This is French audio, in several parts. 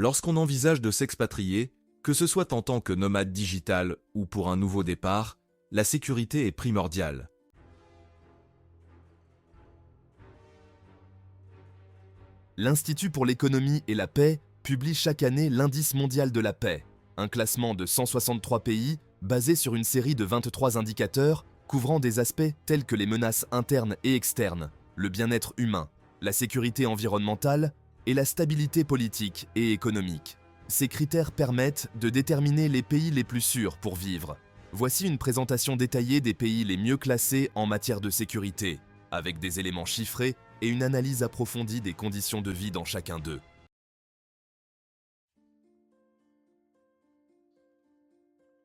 Lorsqu'on envisage de s'expatrier, que ce soit en tant que nomade digital ou pour un nouveau départ, la sécurité est primordiale. L'Institut pour l'économie et la paix publie chaque année l'Indice mondial de la paix, un classement de 163 pays basé sur une série de 23 indicateurs couvrant des aspects tels que les menaces internes et externes, le bien-être humain, la sécurité environnementale et la stabilité politique et économique. Ces critères permettent de déterminer les pays les plus sûrs pour vivre. Voici une présentation détaillée des pays les mieux classés en matière de sécurité, avec des éléments chiffrés et une analyse approfondie des conditions de vie dans chacun d'eux.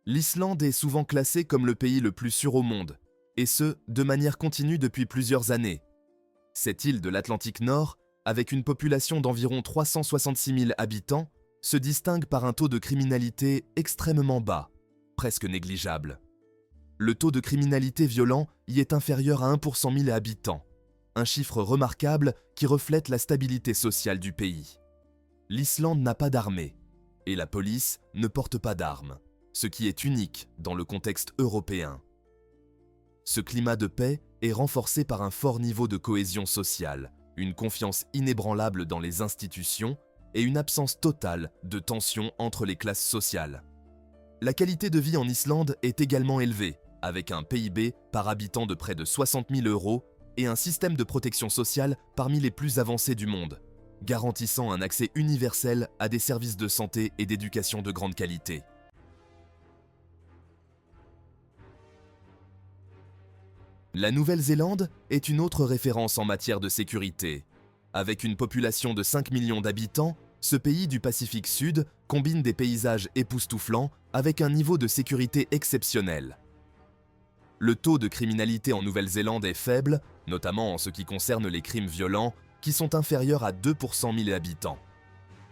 L'Islande est souvent classée comme le pays le plus sûr au monde, et ce, de manière continue depuis plusieurs années. Cette île de l'Atlantique Nord, avec une population d'environ 366 000 habitants, se distingue par un taux de criminalité extrêmement bas, presque négligeable. Le taux de criminalité violent y est inférieur à 1 pour 100 000 habitants, un chiffre remarquable qui reflète la stabilité sociale du pays. L'Islande n'a pas d'armée, et la police ne porte pas d'armes, ce qui est unique dans le contexte européen. Ce climat de paix est renforcé par un fort niveau de cohésion sociale, une confiance inébranlable dans les institutions et une absence totale de tension entre les classes sociales. La qualité de vie en Islande est également élevée, avec un PIB par habitant de près de 60 000 € et un système de protection sociale parmi les plus avancés du monde, garantissant un accès universel à des services de santé et d'éducation de grande qualité. La Nouvelle-Zélande est une autre référence en matière de sécurité. Avec une population de 5 millions d'habitants, ce pays du Pacifique Sud combine des paysages époustouflants avec un niveau de sécurité exceptionnel. Le taux de criminalité en Nouvelle-Zélande est faible, notamment en ce qui concerne les crimes violents, qui sont inférieurs à 2 pour 100 000 habitants.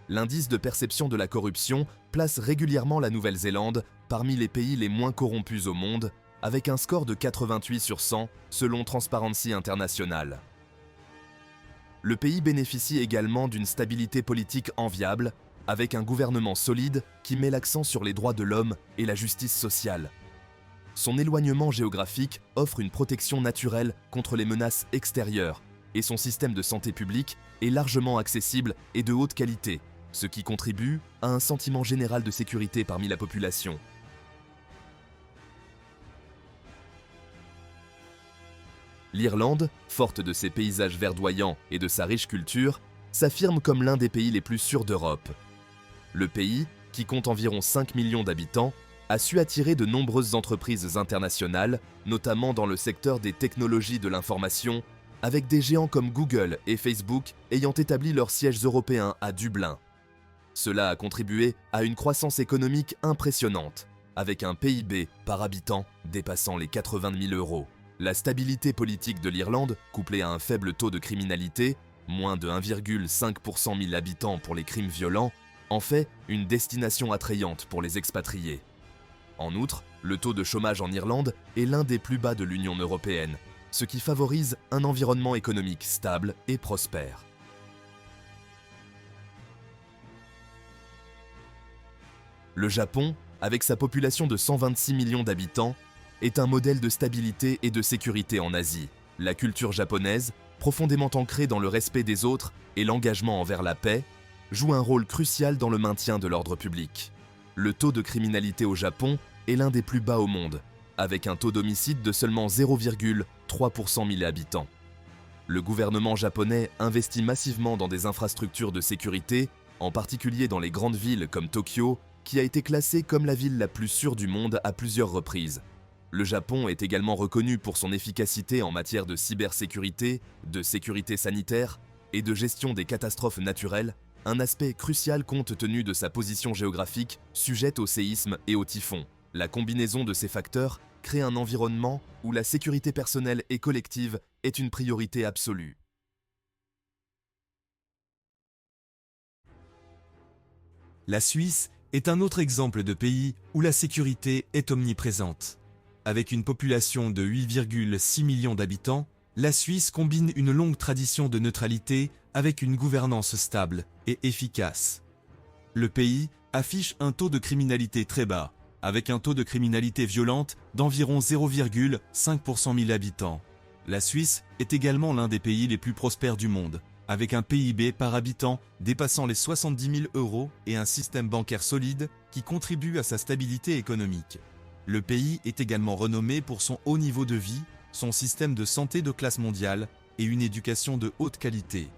L'indice de perception de la corruption place régulièrement la Nouvelle-Zélande parmi les pays les moins corrompus au monde, avec un score de 88 sur 100 selon Transparency International. Le pays bénéficie également d'une stabilité politique enviable, avec un gouvernement solide qui met l'accent sur les droits de l'homme et la justice sociale. Son éloignement géographique offre une protection naturelle contre les menaces extérieures, et son système de santé publique est largement accessible et de haute qualité, ce qui contribue à un sentiment général de sécurité parmi la population. L'Irlande, forte de ses paysages verdoyants et de sa riche culture, s'affirme comme l'un des pays les plus sûrs d'Europe. Le pays, qui compte environ 5 millions d'habitants, a su attirer de nombreuses entreprises internationales, notamment dans le secteur des technologies de l'information, avec des géants comme Google et Facebook ayant établi leurs sièges européens à Dublin. Cela a contribué à une croissance économique impressionnante, avec un PIB par habitant dépassant les 80 000 €. La stabilité politique de l'Irlande, couplée à un faible taux de criminalité, moins de 1,5 pour 100 000 habitants pour les crimes violents, en fait une destination attrayante pour les expatriés. En outre, le taux de chômage en Irlande est l'un des plus bas de l'Union européenne, ce qui favorise un environnement économique stable et prospère. Le Japon, avec sa population de 126 millions d'habitants, est un modèle de stabilité et de sécurité en Asie. La culture japonaise, profondément ancrée dans le respect des autres et l'engagement envers la paix, joue un rôle crucial dans le maintien de l'ordre public. Le taux de criminalité au Japon est l'un des plus bas au monde, avec un taux d'homicide de seulement 0,3 pour 100 000 habitants. Le gouvernement japonais investit massivement dans des infrastructures de sécurité, en particulier dans les grandes villes comme Tokyo, qui a été classée comme la ville la plus sûre du monde à plusieurs reprises. Le Japon est également reconnu pour son efficacité en matière de cybersécurité, de sécurité sanitaire et de gestion des catastrophes naturelles, un aspect crucial compte tenu de sa position géographique sujette aux séismes et aux typhons. La combinaison de ces facteurs crée un environnement où la sécurité personnelle et collective est une priorité absolue. La Suisse est un autre exemple de pays où la sécurité est omniprésente. Avec une population de 8,6 millions d'habitants, la Suisse combine une longue tradition de neutralité avec une gouvernance stable et efficace. Le pays affiche un taux de criminalité très bas, avec un taux de criminalité violente d'environ 0,5 pour 100 000 habitants. La Suisse est également l'un des pays les plus prospères du monde, avec un PIB par habitant dépassant les 70 000 euros et un système bancaire solide qui contribue à sa stabilité économique. Le pays est également renommé pour son haut niveau de vie, son système de santé de classe mondiale et une éducation de haute qualité.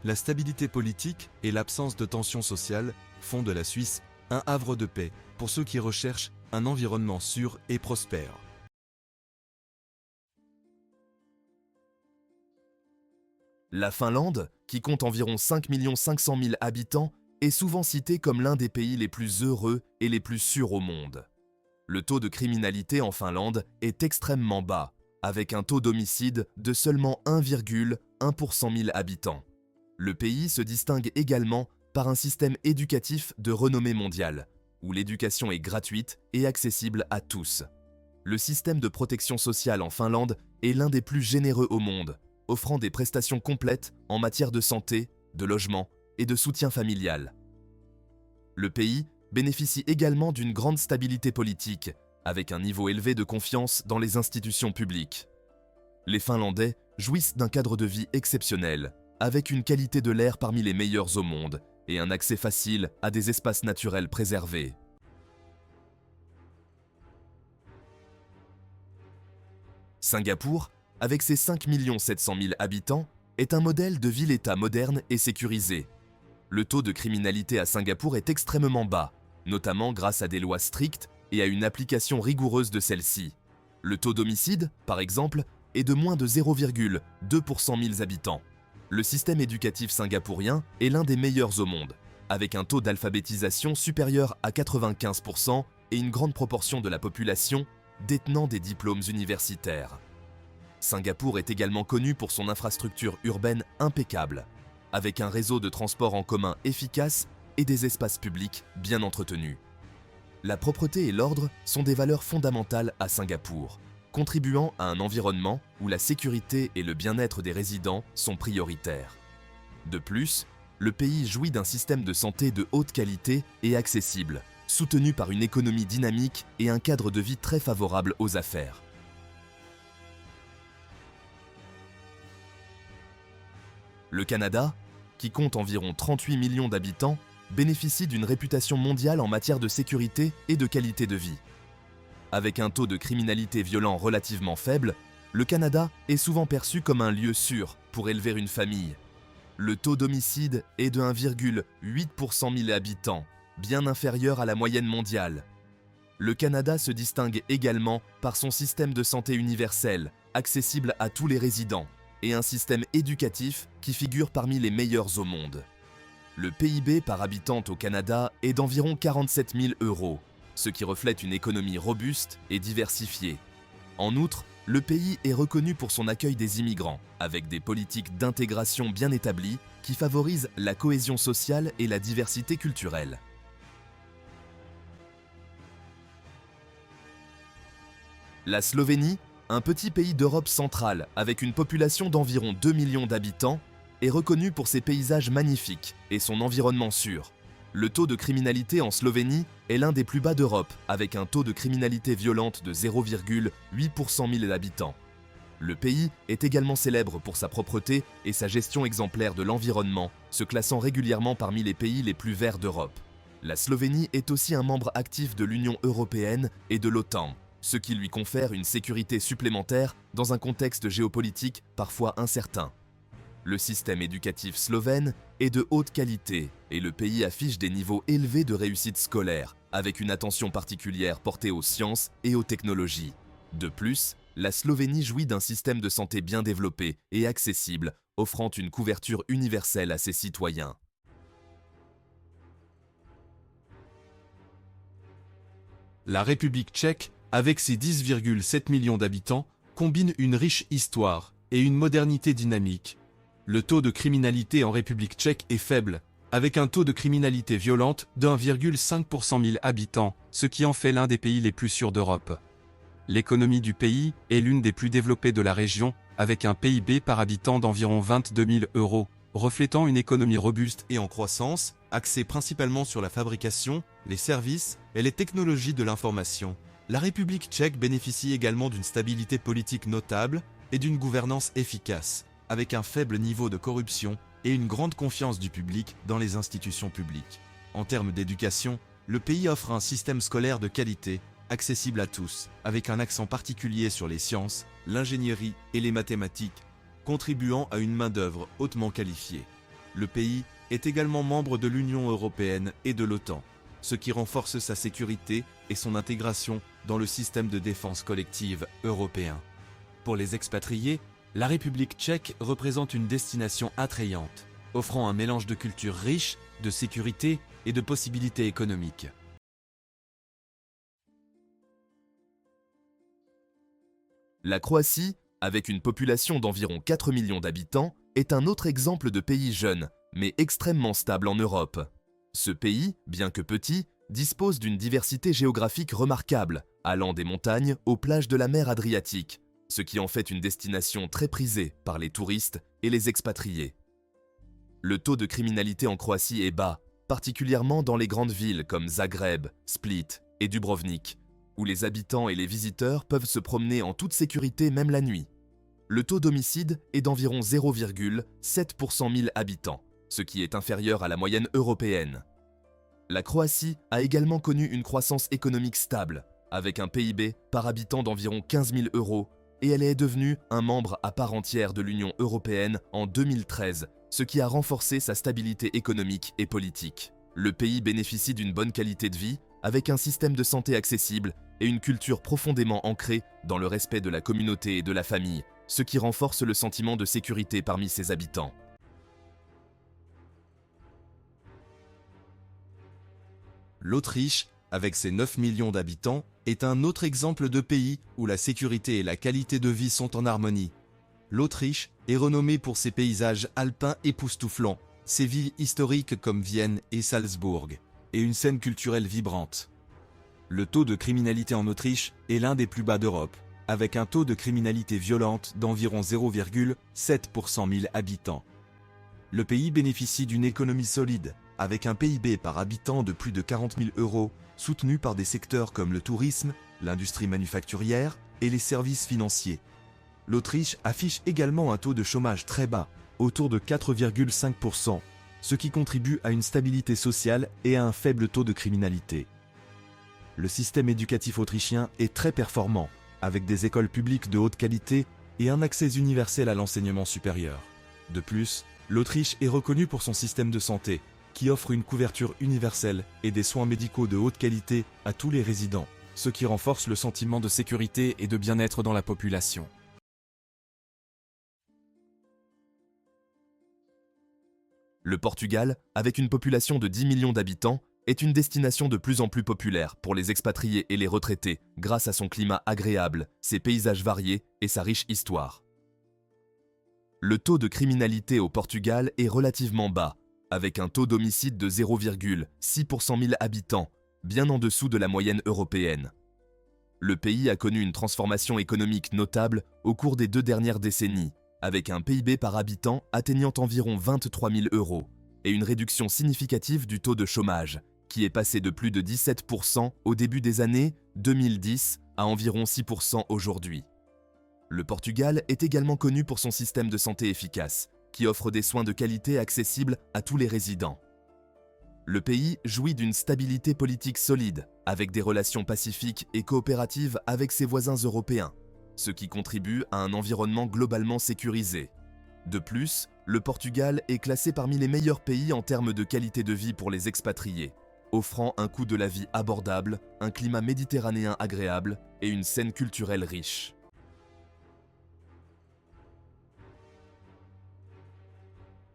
La stabilité politique et l'absence de tensions sociales font de la Suisse un havre de paix pour ceux qui recherchent un environnement sûr et prospère. La Finlande, qui compte environ 5 500 000 habitants, est souvent citée comme l'un des pays les plus heureux et les plus sûrs au monde. Le taux de criminalité en Finlande est extrêmement bas, avec un taux d'homicide de seulement 1,1 pour 100 000 habitants. Le pays se distingue également par un système éducatif de renommée mondiale, où l'éducation est gratuite et accessible à tous. Le système de protection sociale en Finlande est l'un des plus généreux au monde, offrant des prestations complètes en matière de santé, de logement et de soutien familial. Le pays bénéficie également d'une grande stabilité politique, avec un niveau élevé de confiance dans les institutions publiques. Les Finlandais jouissent d'un cadre de vie exceptionnel, avec une qualité de l'air parmi les meilleures au monde et un accès facile à des espaces naturels préservés. Singapour, avec ses 5 700 000 habitants, est un modèle de ville-État moderne et sécurisé. Le taux de criminalité à Singapour est extrêmement bas, notamment grâce à des lois strictes et à une application rigoureuse de celles-ci. Le taux d'homicide, par exemple, est de moins de 0,2 pour 100 000 habitants. Le système éducatif singapourien est l'un des meilleurs au monde, avec un taux d'alphabétisation supérieur à 95% et une grande proportion de la population détenant des diplômes universitaires. Singapour est également connu pour son infrastructure urbaine impeccable, avec un réseau de transport en commun efficace et des espaces publics bien entretenus. La propreté et l'ordre sont des valeurs fondamentales à Singapour, contribuant à un environnement où la sécurité et le bien-être des résidents sont prioritaires. De plus, le pays jouit d'un système de santé de haute qualité et accessible, soutenu par une économie dynamique et un cadre de vie très favorable aux affaires. Le Canada, qui compte environ 38 millions d'habitants, bénéficie d'une réputation mondiale en matière de sécurité et de qualité de vie. Avec un taux de criminalité violent relativement faible, le Canada est souvent perçu comme un lieu sûr pour élever une famille. Le taux d'homicide est de 1,8 pour 100 000 habitants, bien inférieur à la moyenne mondiale. Le Canada se distingue également par son système de santé universel, accessible à tous les résidents, et un système éducatif qui figure parmi les meilleurs au monde. Le PIB par habitant au Canada est d'environ 47 000 euros, ce qui reflète une économie robuste et diversifiée. En outre, le pays est reconnu pour son accueil des immigrants, avec des politiques d'intégration bien établies qui favorisent la cohésion sociale et la diversité culturelle. La Slovénie, un petit pays d'Europe centrale avec une population d'environ 2 millions d'habitants, est reconnue pour ses paysages magnifiques et son environnement sûr. Le taux de criminalité en Slovénie est l'un des plus bas d'Europe, avec un taux de criminalité violente de 0,8 pour 100 000 habitants. Le pays est également célèbre pour sa propreté et sa gestion exemplaire de l'environnement, se classant régulièrement parmi les pays les plus verts d'Europe. La Slovénie est aussi un membre actif de l'Union européenne et de l'OTAN, ce qui lui confère une sécurité supplémentaire dans un contexte géopolitique parfois incertain. Le système éducatif slovène est de haute qualité et le pays affiche des niveaux élevés de réussite scolaire, avec une attention particulière portée aux sciences et aux technologies. De plus, la Slovénie jouit d'un système de santé bien développé et accessible, offrant une couverture universelle à ses citoyens. La République tchèque, avec ses 10,7 millions d'habitants, combine une riche histoire et une modernité dynamique. Le taux de criminalité en République tchèque est faible, avec un taux de criminalité violente de 1,5 pour 100 000 habitants, ce qui en fait l'un des pays les plus sûrs d'Europe. L'économie du pays est l'une des plus développées de la région, avec un PIB par habitant d'environ 22 000 euros, reflétant une économie robuste et en croissance, axé principalement sur la fabrication, les services et les technologies de l'information. La République tchèque bénéficie également d'une stabilité politique notable et d'une gouvernance efficace, avec un faible niveau de corruption et une grande confiance du public dans les institutions publiques. En termes d'éducation, le pays offre un système scolaire de qualité, accessible à tous, avec un accent particulier sur les sciences, l'ingénierie et les mathématiques, contribuant à une main-d'œuvre hautement qualifiée. Le pays est également membre de l'Union européenne et de l'OTAN, ce qui renforce sa sécurité et son intégration dans le système de défense collective européen. Pour les expatriés, la République tchèque représente une destination attrayante, offrant un mélange de cultures riches, de sécurité et de possibilités économiques. La Croatie, avec une population d'environ 4 millions d'habitants, est un autre exemple de pays jeune, mais extrêmement stable en Europe. Ce pays, bien que petit, dispose d'une diversité géographique remarquable, allant des montagnes aux plages de la mer Adriatique, ce qui en fait une destination très prisée par les touristes et les expatriés. Le taux de criminalité en Croatie est bas, particulièrement dans les grandes villes comme Zagreb, Split et Dubrovnik, où les habitants et les visiteurs peuvent se promener en toute sécurité même la nuit. Le taux d'homicide est d'environ 0,7 pour 100 000 habitants, ce qui est inférieur à la moyenne européenne. La Croatie a également connu une croissance économique stable, avec un PIB par habitant d'environ 15 000 euros, et elle est devenue un membre à part entière de l'Union européenne en 2013, ce qui a renforcé sa stabilité économique et politique. Le pays bénéficie d'une bonne qualité de vie, avec un système de santé accessible et une culture profondément ancrée dans le respect de la communauté et de la famille, ce qui renforce le sentiment de sécurité parmi ses habitants. L'Autriche, avec ses 9 millions d'habitants, est un autre exemple de pays où la sécurité et la qualité de vie sont en harmonie. L'Autriche est renommée pour ses paysages alpins époustouflants, ses villes historiques comme Vienne et Salzbourg, et une scène culturelle vibrante. Le taux de criminalité en Autriche est l'un des plus bas d'Europe, avec un taux de criminalité violente d'environ 0,7 pour 100 000 habitants. Le pays bénéficie d'une économie solide, avec un PIB par habitant de plus de 40 000 euros, soutenu par des secteurs comme le tourisme, l'industrie manufacturière et les services financiers. L'Autriche affiche également un taux de chômage très bas, autour de 4,5%, ce qui contribue à une stabilité sociale et à un faible taux de criminalité. Le système éducatif autrichien est très performant, avec des écoles publiques de haute qualité et un accès universel à l'enseignement supérieur. De plus, l'Autriche est reconnue pour son système de santé, qui offre une couverture universelle et des soins médicaux de haute qualité à tous les résidents, ce qui renforce le sentiment de sécurité et de bien-être dans la population. Le Portugal, avec une population de 10 millions d'habitants, est une destination de plus en plus populaire pour les expatriés et les retraités grâce à son climat agréable, ses paysages variés et sa riche histoire. Le taux de criminalité au Portugal est relativement bas, avec un taux d'homicide de 0,6 pour 100 000 habitants, bien en dessous de la moyenne européenne. Le pays a connu une transformation économique notable au cours des 2 dernières décennies, avec un PIB par habitant atteignant environ 23 000 euros et une réduction significative du taux de chômage, qui est passé de plus de 17% au début des années 2010 à environ 6% aujourd'hui. Le Portugal est également connu pour son système de santé efficace, qui offre des soins de qualité accessibles à tous les résidents. Le pays jouit d'une stabilité politique solide, avec des relations pacifiques et coopératives avec ses voisins européens, ce qui contribue à un environnement globalement sécurisé. De plus, le Portugal est classé parmi les meilleurs pays en termes de qualité de vie pour les expatriés, offrant un coût de la vie abordable, un climat méditerranéen agréable et une scène culturelle riche.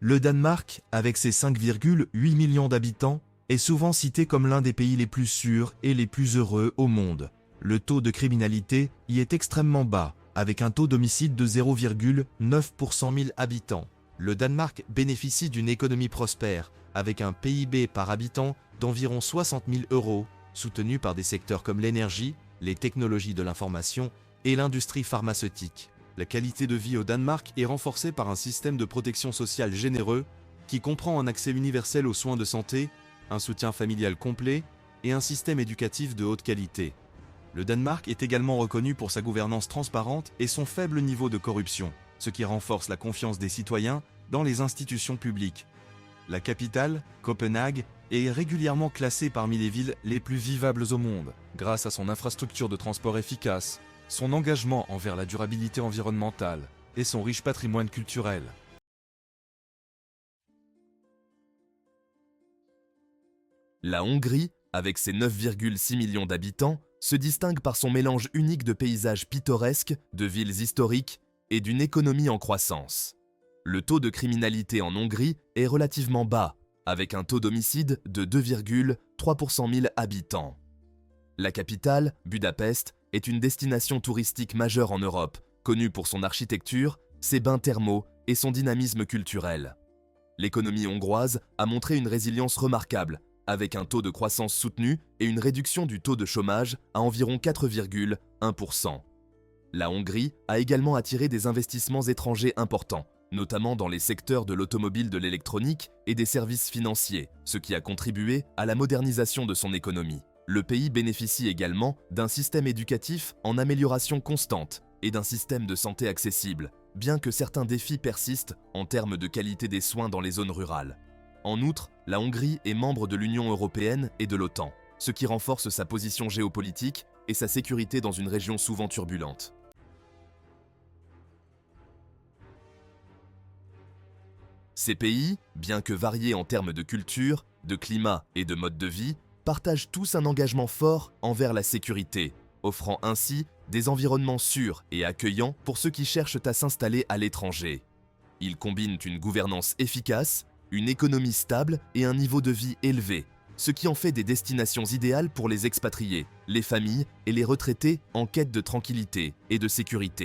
Le Danemark, avec ses 5,8 millions d'habitants, est souvent cité comme l'un des pays les plus sûrs et les plus heureux au monde. Le taux de criminalité y est extrêmement bas, avec un taux d'homicide de 0,9 pour 100 000 habitants. Le Danemark bénéficie d'une économie prospère, avec un PIB par habitant d'environ 60 000 euros, soutenu par des secteurs comme l'énergie, les technologies de l'information et l'industrie pharmaceutique. La qualité de vie au Danemark est renforcée par un système de protection sociale généreux, qui comprend un accès universel aux soins de santé, un soutien familial complet et un système éducatif de haute qualité. Le Danemark est également reconnu pour sa gouvernance transparente et son faible niveau de corruption, ce qui renforce la confiance des citoyens dans les institutions publiques. La capitale, Copenhague, est régulièrement classée parmi les villes les plus vivables au monde, grâce à son infrastructure de transport efficace, son engagement envers la durabilité environnementale et son riche patrimoine culturel. La Hongrie, avec ses 9,6 millions d'habitants, se distingue par son mélange unique de paysages pittoresques, de villes historiques et d'une économie en croissance. Le taux de criminalité en Hongrie est relativement bas, avec un taux d'homicide de 2,3 pour 100 000 habitants. La capitale, Budapest, est une destination touristique majeure en Europe, connue pour son architecture, ses bains thermaux et son dynamisme culturel. L'économie hongroise a montré une résilience remarquable, avec un taux de croissance soutenu et une réduction du taux de chômage à environ 4,1%. La Hongrie a également attiré des investissements étrangers importants, notamment dans les secteurs de l'automobile, de l'électronique et des services financiers, ce qui a contribué à la modernisation de son économie. Le pays bénéficie également d'un système éducatif en amélioration constante et d'un système de santé accessible, bien que certains défis persistent en termes de qualité des soins dans les zones rurales. En outre, la Hongrie est membre de l'Union européenne et de l'OTAN, ce qui renforce sa position géopolitique et sa sécurité dans une région souvent turbulente. Ces pays, bien que variés en termes de culture, de climat et de mode de vie, partagent tous un engagement fort envers la sécurité, offrant ainsi des environnements sûrs et accueillants pour ceux qui cherchent à s'installer à l'étranger. Ils combinent une gouvernance efficace, une économie stable et un niveau de vie élevé, ce qui en fait des destinations idéales pour les expatriés, les familles et les retraités en quête de tranquillité et de sécurité.